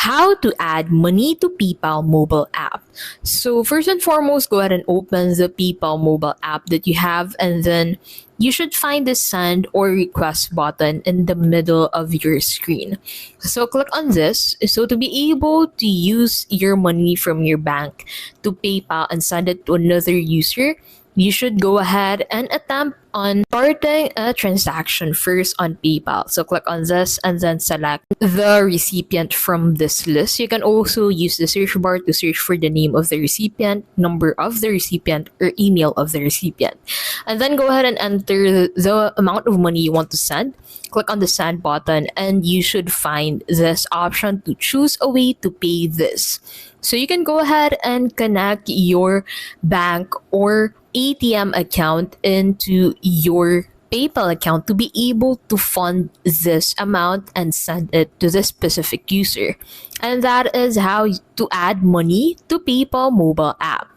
How to add money to PayPal mobile app. So first and foremost, go ahead and open the PayPal mobile app that you have, and then you should find the send or request button in the middle of your screen. So click on this. So to be able to use your money from your bank to PayPal and send it to another user, you should go ahead and attempt on starting a transaction first on PayPal. So click on this and then select the recipient from this list. You can also use the search bar to search for the name of the recipient, number of the recipient, or email of the recipient. And then go ahead and enter the amount of money you want to send. Click on the send button and you should find this option to choose a way to pay this. So you can go ahead and connect your bank or ATM account into your PayPal account to be able to fund this amount and send it to this specific user. And that is how to add money to PayPal mobile app.